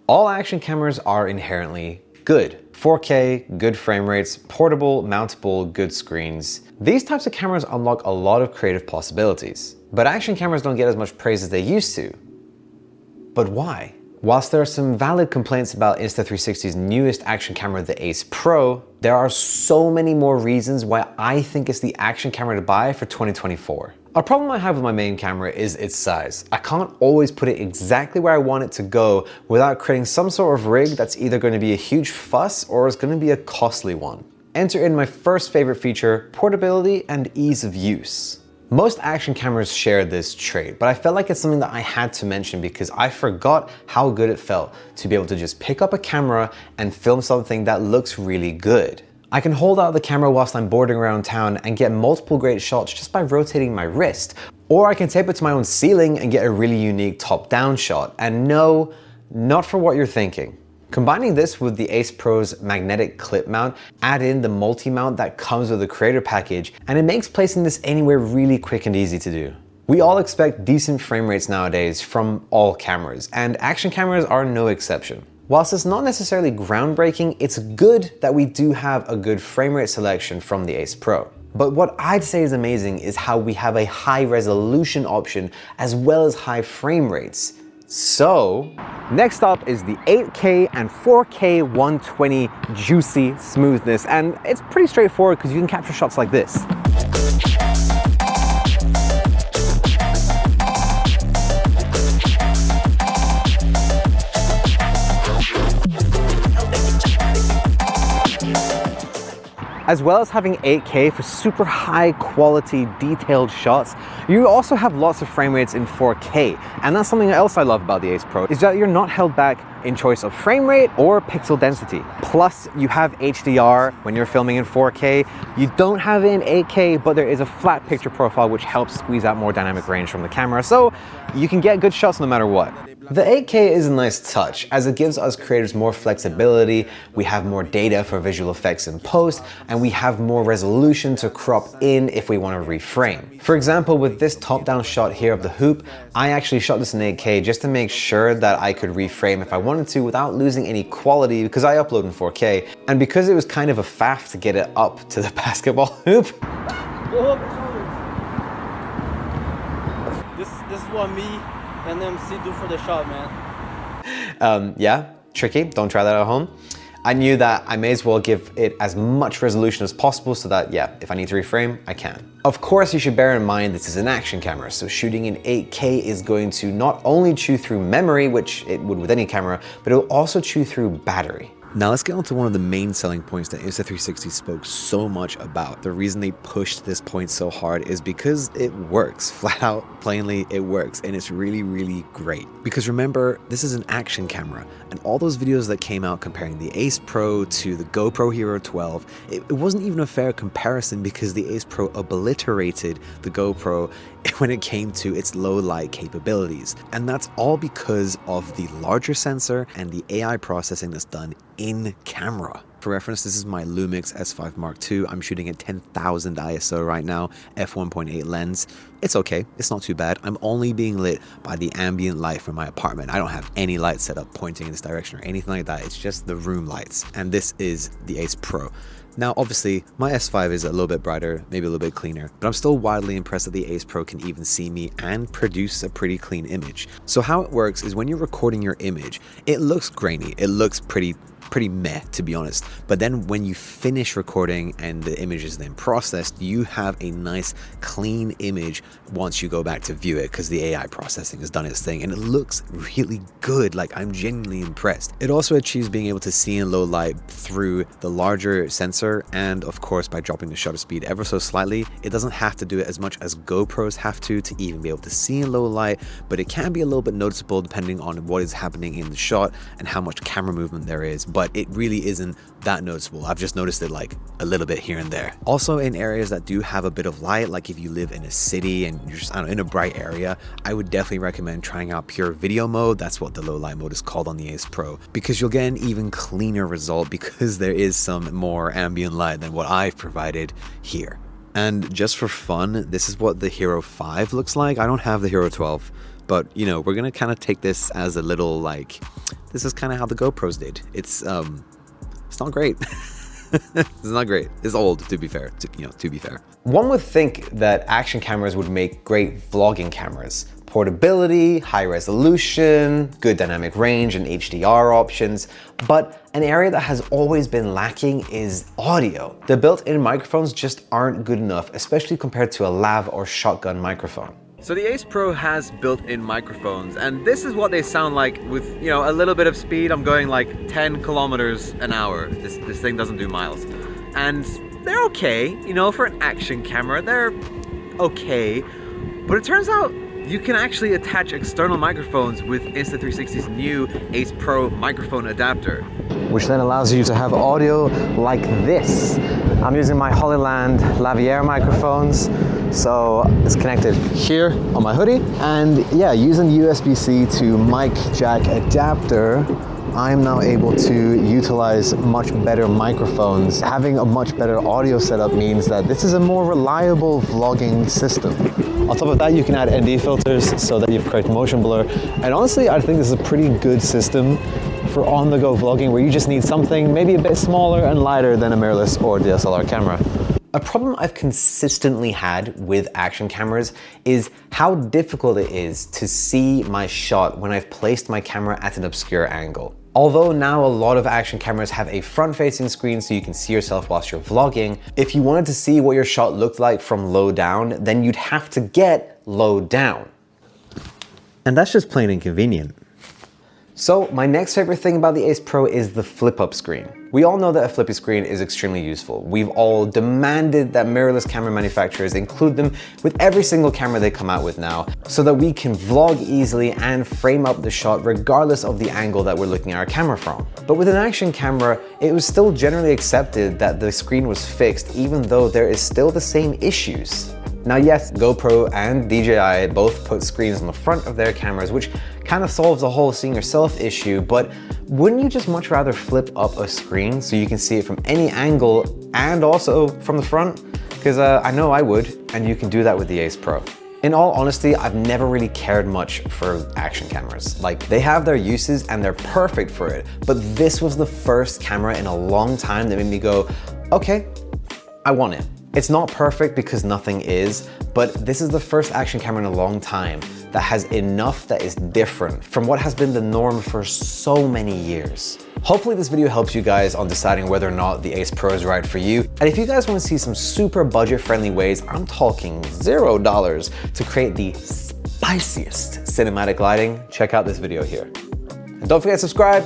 All action cameras are inherently good. 4K, good frame rates, portable, mountable, good screens. These types of cameras unlock a lot of creative possibilities. But action cameras don't get as much praise as they used to. But why? Whilst there are some valid complaints about Insta360's newest action camera, the ACE Pro, there are so many more reasons why I think it's the action camera to buy for 2024. A problem I have with my main camera is its size. I can't always put it exactly where I want it to go without creating some sort of rig that's either going to be a huge fuss or is going to be a costly one. Enter in my first favorite feature, portability and ease of use. Most action cameras share this trait, but I felt like it's something that I had to mention because I forgot how good it felt to be able to just pick up a camera and film something that looks really good. I can hold out the camera whilst I'm boarding around town and get multiple great shots just by rotating my wrist. Or I can tape it to my own ceiling and get a really unique top-down shot. And no, not for what you're thinking. Combining this with the ACE Pro's magnetic clip mount, add in the multi-mount that comes with the creator package, and it makes placing this anywhere really quick and easy to do. We all expect decent frame rates nowadays from all cameras, and action cameras are no exception. Whilst it's not necessarily groundbreaking, it's good that we do have a good frame rate selection from the ACE Pro. But what I'd say is amazing is how we have a high resolution option as well as high frame rates. So, next up is the 8K and 4K 120 juicy smoothness, and it's pretty straightforward because you can capture shots like this. As well as having 8K for super high quality detailed shots, you also have lots of frame rates in 4K. And that's something else I love about the ACE Pro, is that you're not held back in choice of frame rate or pixel density. Plus, you have HDR when you're filming in 4K. You don't have it in 8K, but there is a flat picture profile which helps squeeze out more dynamic range from the camera, so you can get good shots no matter what. The 8K is a nice touch as it gives us creators more flexibility, we have more data for visual effects in post, and we have more resolution to crop in if we want to reframe. For example, with this top-down shot here of the hoop, I actually shot this in 8K just to make sure that I could reframe if I wanted to without losing any quality because I upload in 4K, and because it was kind of a faff to get it up to the basketball hoop. This is what me and MC do for the shot, man. Yeah, tricky, don't try that at home. I knew that I may as well give it as much resolution as possible so that, yeah, if I need to reframe, I can. Of course, you should bear in mind this is an action camera, so shooting in 8K is going to not only chew through memory, which it would with any camera, but it will also chew through battery. Now let's get on to one of the main selling points that Insta360 spoke so much about. The reason they pushed this point so hard is because it works. Flat out, plainly, it works. And it's really, really great. Because remember, this is an action camera. And all those videos that came out comparing the ACE Pro to the GoPro Hero 12, it wasn't even a fair comparison because the ACE Pro obliterated the GoPro when it came to its low light capabilities. And that's all because of the larger sensor and the AI processing that's done in camera. For reference, this is my Lumix S5 Mark II. I'm shooting at 10,000 ISO right now, f1.8 lens. It's okay, it's not too bad. I'm only being lit by the ambient light from my apartment. I don't have any light set up pointing in this direction or anything like that. It's just the room lights. And this is the ACE Pro. Now, obviously, my S5 is a little bit brighter, maybe a little bit cleaner, but I'm still widely impressed that the ACE Pro can even see me and produce a pretty clean image. So how it works is when you're recording your image, it looks grainy, it looks pretty meh, to be honest. But then when you finish recording and the image is then processed, you have a nice clean image once you go back to view it because the AI processing has done its thing and it looks really good. Like, I'm genuinely impressed. It also achieves being able to see in low light through the larger sensor, and of course by dropping the shutter speed ever so slightly. It doesn't have to do it as much as GoPros have to even be able to see in low light, but it can be a little bit noticeable depending on what is happening in the shot and how much camera movement there is. But it really isn't that noticeable. I've just noticed it like a little bit here and there. Also in areas that do have a bit of light, like if you live in a city and you're just, I don't know, in a bright area, I would definitely recommend trying out pure video mode. That's what the low light mode is called on the ACE Pro, because you'll get an even cleaner result because there is some more ambient light than what I've provided here. And just for fun, this is what the Hero 5 looks like. I don't have the Hero 12. but you know, we're gonna kind of take this as a little like, this is kind of how the GoPros did. It's not great. It's not great. It's old, to be fair, to be fair. One would think that action cameras would make great vlogging cameras. Portability, high resolution, good dynamic range and HDR options, but an area that has always been lacking is audio. The built-in microphones just aren't good enough, especially compared to a lav or shotgun microphone. So the ACE Pro has built-in microphones, and this is what they sound like with, you know, a little bit of speed. I'm going like 10 kilometers an hour. This thing doesn't do miles. And they're okay, you know, for an action camera, they're okay. But it turns out you can actually attach external microphones with Insta360's new ACE Pro microphone adapter, which then allows you to have audio like this. I'm using my Hollyland Lavier microphones, so it's connected here on my hoodie. And yeah, using USB-C to mic jack adapter, I'm now able to utilize much better microphones. Having a much better audio setup means that this is a more reliable vlogging system. On top of that, you can add ND filters so that you have correct motion blur. And honestly, I think this is a pretty good system for on-the-go vlogging where you just need something maybe a bit smaller and lighter than a mirrorless or DSLR camera. A problem I've consistently had with action cameras is how difficult it is to see my shot when I've placed my camera at an obscure angle. Although now a lot of action cameras have a front-facing screen so you can see yourself whilst you're vlogging, if you wanted to see what your shot looked like from low down, then you'd have to get low down. And that's just plain inconvenient. So my next favorite thing about the ACE Pro is the flip-up screen. We all know that a flippy screen is extremely useful. We've all demanded that mirrorless camera manufacturers include them with every single camera they come out with now, so that we can vlog easily and frame up the shot regardless of the angle that we're looking at our camera from. But with an action camera, it was still generally accepted that the screen was fixed, even though there is still the same issues. Now yes, GoPro and DJI both put screens on the front of their cameras, which kind of solves the whole seeing yourself issue, but wouldn't you just much rather flip up a screen so you can see it from any angle and also from the front? Because I know I would, and you can do that with the ACE Pro. In all honesty, I've never really cared much for action cameras. Like, they have their uses and they're perfect for it, but this was the first camera in a long time that made me go, okay, I want it. It's not perfect because nothing is, but this is the first action camera in a long time that has enough that is different from what has been the norm for so many years. Hopefully this video helps you guys on deciding whether or not the ACE Pro is right for you. And if you guys want to see some super budget-friendly ways, I'm talking $0, to create the spiciest cinematic lighting, check out this video here. And don't forget to subscribe.